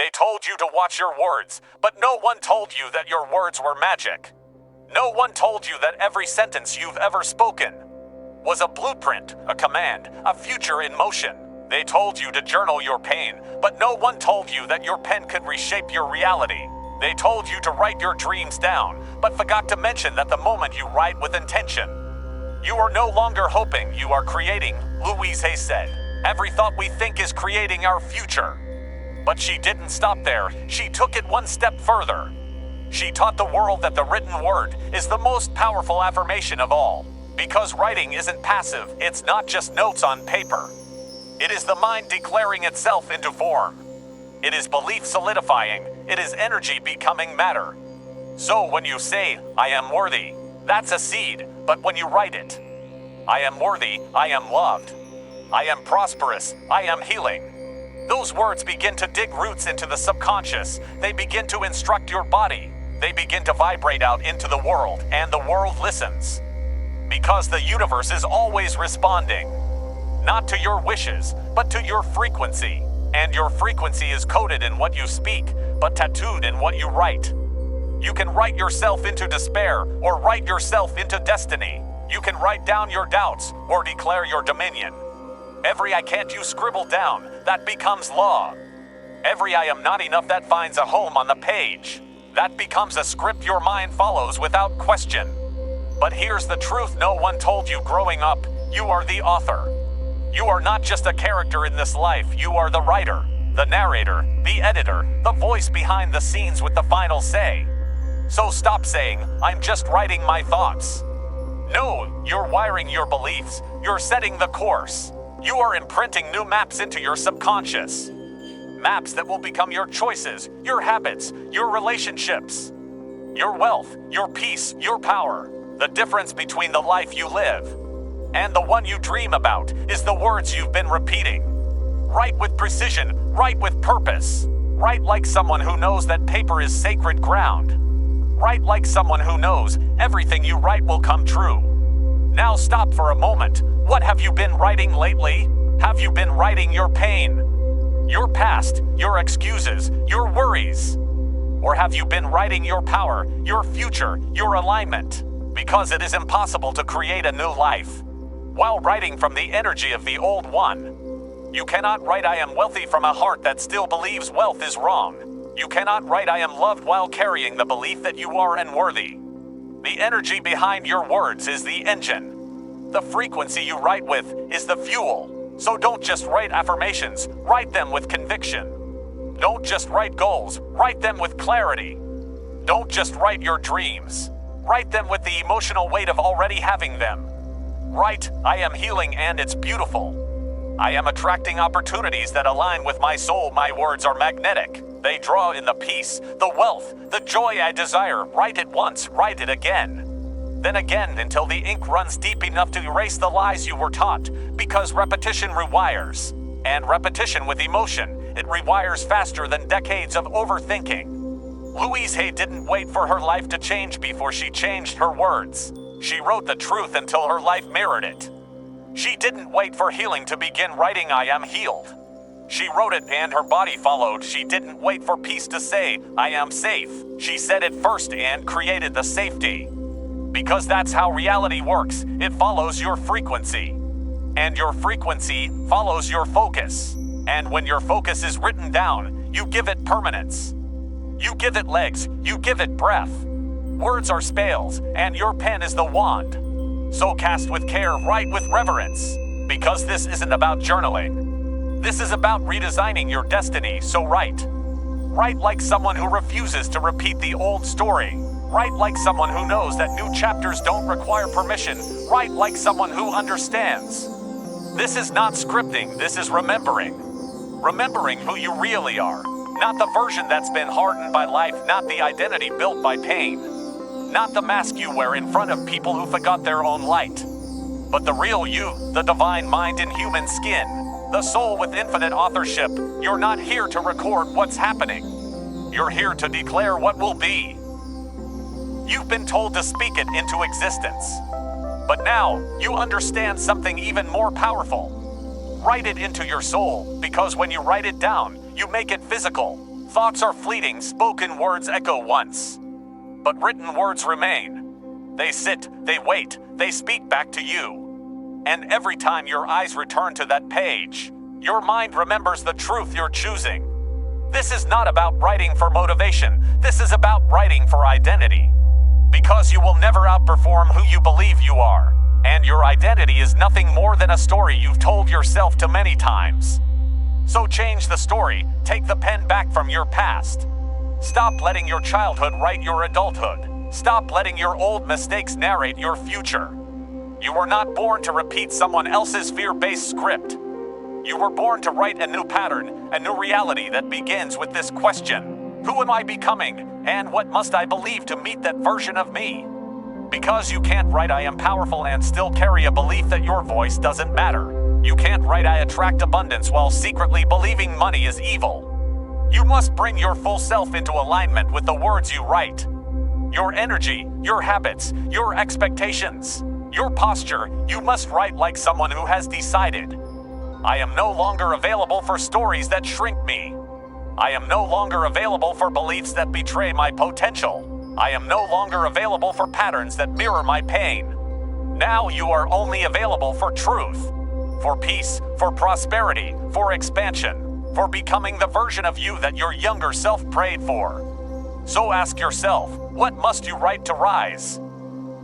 They told you to watch your words, but no one told you that your words were magic. No one told you that every sentence you've ever spoken was a blueprint, a command, a future in motion. They told you to journal your pain, but no one told you that your pen could reshape your reality. They told you to write your dreams down, but forgot to mention that the moment you write with intention, you are no longer hoping, you are creating, Louise said. Every thought we think is creating our future. But she didn't stop there, she took it one step further. She taught the world that the written word is the most powerful affirmation of all. Because writing isn't passive, it's not just notes on paper. It is the mind declaring itself into form. It is belief solidifying. It is energy becoming matter. So when you say, I am worthy, that's a seed, but when you write it, I am worthy, I am loved, I am prosperous, I am healing. Those words begin to dig roots into the subconscious. They begin to instruct your body. They begin to vibrate out into the world, and the world listens. Because the universe is always responding, not to your wishes, but to your frequency. And your frequency is coded in what you speak, but tattooed in what you write. You can write yourself into despair, or write yourself into destiny. You can write down your doubts, or declare your dominion. Every I can't you scribble down, that becomes law. Every I am not enough that finds a home on the page. That becomes a script your mind follows without question. But here's the truth no one told you growing up, you are the author. You are not just a character in this life, you are the writer, the narrator, the editor, the voice behind the scenes with the final say. So stop saying, I'm just writing my thoughts. No, you're wiring your beliefs, you're setting the course. You are imprinting new maps into your subconscious. Maps that will become your choices, your habits, your relationships, your wealth, your peace, your power. The difference between the life you live and the one you dream about is the words you've been repeating. Write with precision, write with purpose. Write like someone who knows that paper is sacred ground. Write like someone who knows everything you write will come true. Now stop for a moment. What have you been writing lately? Have you been writing your pain, your past, your excuses, your worries? Or have you been writing your power, your future, your alignment? Because it is impossible to create a new life while writing from the energy of the old one. You cannot write I am wealthy from a heart that still believes wealth is wrong. You cannot write I am loved while carrying the belief that you are unworthy. The energy behind your words is the engine. The frequency you write with is the fuel. So don't just write affirmations, write them with conviction. Don't just write goals, write them with clarity. Don't just write your dreams, write them with the emotional weight of already having them. Write, I am healing and it's beautiful. I am attracting opportunities that align with my soul. My words are magnetic. They draw in the peace, the wealth, the joy I desire. Write it once, write it again. Then again until the ink runs deep enough to erase the lies you were taught. Because repetition rewires. And repetition with emotion, it rewires faster than decades of overthinking. Louise Hay didn't wait for her life to change before she changed her words. She wrote the truth until her life mirrored it. She didn't wait for healing to begin writing I am healed. She wrote it and her body followed. She didn't wait for peace to say, I am safe. She said it first and created the safety. Because that's how reality works. It follows your frequency. And your frequency follows your focus. And when your focus is written down, you give it permanence. You give it legs, you give it breath. Words are spells, and your pen is the wand. So cast with care, write with reverence. Because this isn't about journaling. This is about redesigning your destiny, so write. Write like someone who refuses to repeat the old story. Write like someone who knows that new chapters don't require permission. Write like someone who understands. This is not scripting, this is remembering. Remembering who you really are. Not the version that's been hardened by life, not the identity built by pain. Not the mask you wear in front of people who forgot their own light. But the real you, the divine mind in human skin. The soul with infinite authorship. You're not here to record what's happening. You're here to declare what will be. You've been told to speak it into existence. But now, you understand something even more powerful. Write it into your soul, because when you write it down, you make it physical. Thoughts are fleeting, spoken words echo once. But written words remain. They sit, they wait, they speak back to you. And every time your eyes return to that page, your mind remembers the truth you're choosing. This is not about writing for motivation. This is about writing for identity. Because you will never outperform who you believe you are. And your identity is nothing more than a story you've told yourself too many times. So change the story, take the pen back from your past. Stop letting your childhood write your adulthood. Stop letting your old mistakes narrate your future. You were not born to repeat someone else's fear-based script. You were born to write a new pattern, a new reality that begins with this question: who am I becoming, and what must I believe to meet that version of me? Because you can't write "I am powerful" and still carry a belief that your voice doesn't matter. You can't write "I attract abundance" while secretly believing money is evil. You must bring your full self into alignment with the words you write. Your energy, your habits, your expectations, your posture, you must write like someone who has decided. I am no longer available for stories that shrink me. I am no longer available for beliefs that betray my potential. I am no longer available for patterns that mirror my pain. Now you are only available for truth, for peace, for prosperity, for expansion, for becoming the version of you that your younger self prayed for. So ask yourself, what must you write to rise?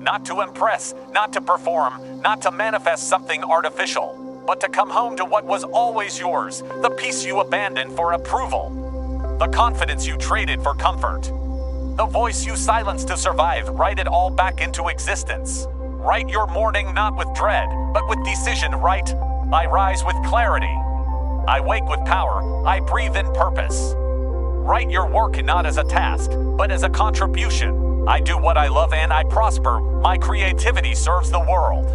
Not to impress, not to perform, not to manifest something artificial, but to come home to what was always yours, the peace you abandoned for approval, the confidence you traded for comfort, the voice you silenced to survive. Write it all back into existence. Write your morning not with dread, but with decision. Write, I rise with clarity. I wake with power. I breathe in purpose. Write your work not as a task, but as a contribution. I do what I love and I prosper. My creativity serves the world.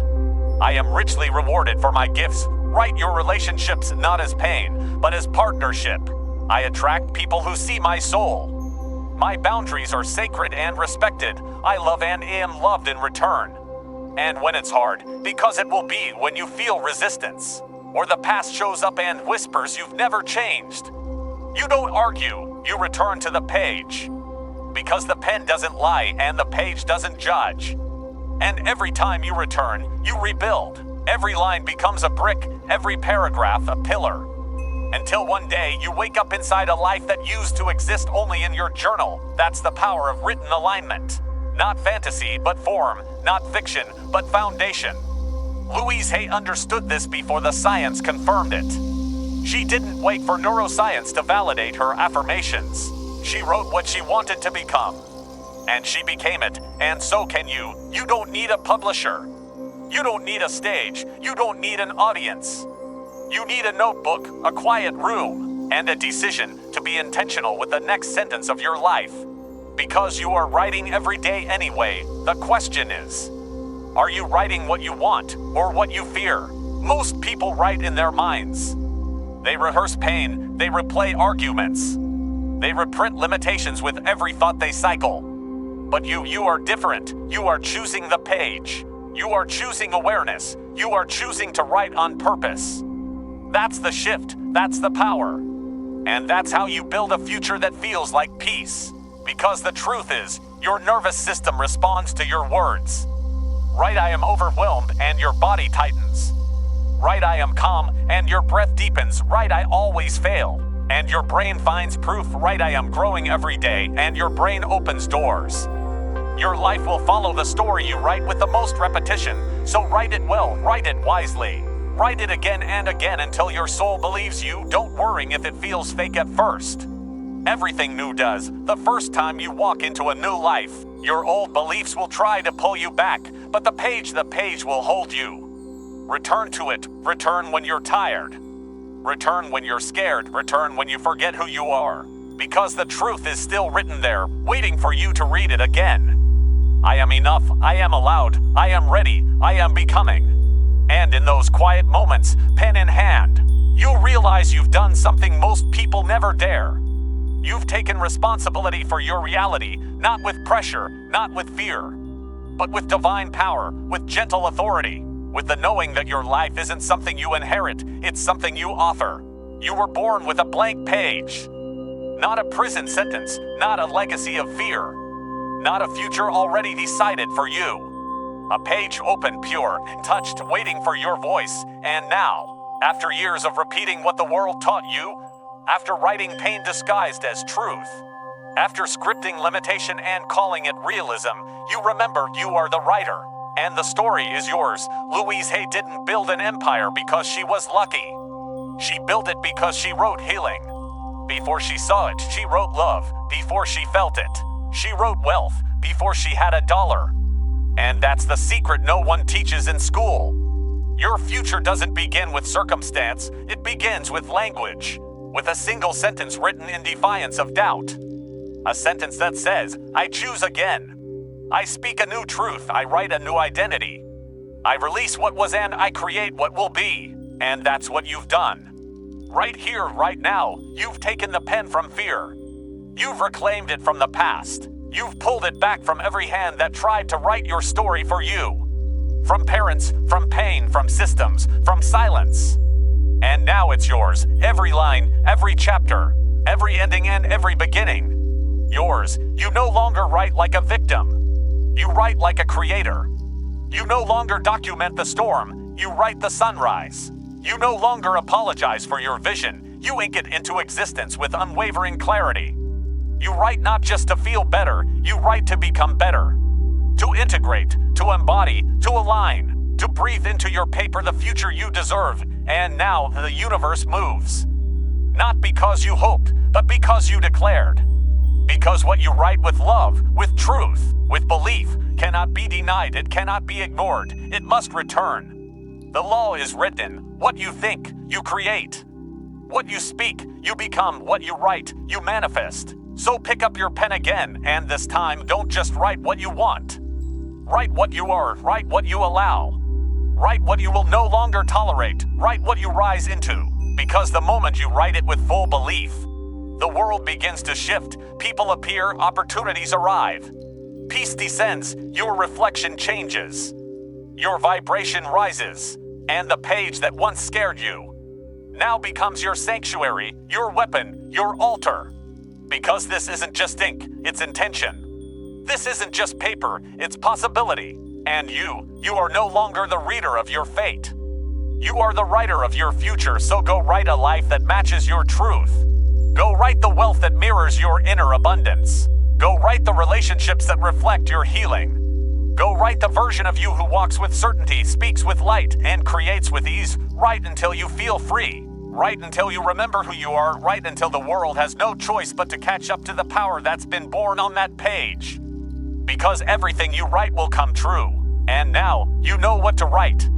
I am richly rewarded for my gifts. Write your relationships not as pain, but as partnership. I attract people who see my soul. My boundaries are sacred and respected. I love and am loved in return. And when it's hard, because it will be when you feel resistance, or the past shows up and whispers you've never changed, you don't argue, you return to the page. Because the pen doesn't lie and the page doesn't judge. And every time you return, you rebuild. Every line becomes a brick, every paragraph a pillar. Until one day you wake up inside a life that used to exist only in your journal. That's the power of written alignment. Not fantasy, but form. Not fiction, but foundation. Louise Hay understood this before the science confirmed it. She didn't wait for neuroscience to validate her affirmations. She wrote what she wanted to become. And she became it, and so can you. You don't need a publisher. You don't need a stage. You don't need an audience. You need a notebook, a quiet room, and a decision to be intentional with the next sentence of your life. Because you are writing every day anyway, the question is, are you writing what you want or what you fear? Most people write in their minds. They rehearse pain, they replay arguments. They reprint limitations with every thought they cycle. But you are different. You are choosing the page. You are choosing awareness. You are choosing to write on purpose. That's the shift. That's the power. And that's how you build a future that feels like peace. Because the truth is, your nervous system responds to your words. Write, I am overwhelmed, and your body tightens. Write, I am calm, and your breath deepens. Write, I always fail, and your brain finds proof. Write, I am growing every day, and your brain opens doors. Your life will follow the story you write with the most repetition. So write it well, write it wisely. Write it again and again until your soul believes you. Don't worry if it feels fake at first. Everything new does. The first time you walk into a new life, your old beliefs will try to pull you back, but the page will hold you. Return to it. Return when you're tired. Return when you're scared. Return when you forget who you are. Because the truth is still written there, waiting for you to read it again. I am enough. I am allowed. I am ready. I am becoming. And in those quiet moments, pen in hand, you'll realize you've done something most people never dare. You've taken responsibility for your reality, not with pressure, not with fear, but with divine power, with gentle authority, with the knowing that your life isn't something you inherit, it's something you offer. You were born with a blank page. Not a prison sentence, not a legacy of fear. Not a future already decided for you. A page open, pure, touched, waiting for your voice. And now, after years of repeating what the world taught you, after writing pain disguised as truth, after scripting limitation and calling it realism, you remember you are the writer. And the story is yours. Louise Hay didn't build an empire because she was lucky. She built it because she wrote healing. Before she saw it, she wrote love. Before she felt it, she wrote wealth. Before she had $1. And that's the secret no one teaches in school. Your future doesn't begin with circumstance, it begins with language. With a single sentence written in defiance of doubt. A sentence that says, I choose again. I speak a new truth, I write a new identity. I release what was and I create what will be. And that's what you've done. Right here, right now, you've taken the pen from fear. You've reclaimed it from the past. You've pulled it back from every hand that tried to write your story for you. From parents, from pain, from systems, from silence. And now it's yours. Every line, every chapter, every ending and every beginning. Yours. You no longer write like a victim. You write like a creator. You no longer document the storm. You write the sunrise. You no longer apologize for your vision. You ink it into existence with unwavering clarity. You write not just to feel better, you write to become better. To integrate, to embody, to align, to breathe into your paper the future you deserve. And now the universe moves. Not because you hoped, but because you declared. Because what you write with love, with truth, with belief, cannot be denied, it cannot be ignored, it must return. The law is written. What you think, you create. What you speak, you become. What you write, you manifest. So pick up your pen again, and this time don't just write what you want. Write what you are, write what you allow. Write what you will no longer tolerate, write what you rise into. Because the moment you write it with full belief, the world begins to shift, people appear, opportunities arrive. Peace descends, your reflection changes. Your vibration rises, and the page that once scared you now becomes your sanctuary, your weapon, your altar. Because this isn't just ink, it's intention. This isn't just paper, it's possibility. And you are no longer the reader of your fate. You are the writer of your future, so go write a life that matches your truth. Go write the wealth that mirrors your inner abundance. Go write the relationships that reflect your healing. Go write the version of you who walks with certainty, speaks with light, and creates with ease. Write until you feel free. Write until you remember who you are. Write until the world has no choice but to catch up to the power that's been born on that page. Because everything you write will come true. And now, you know what to write.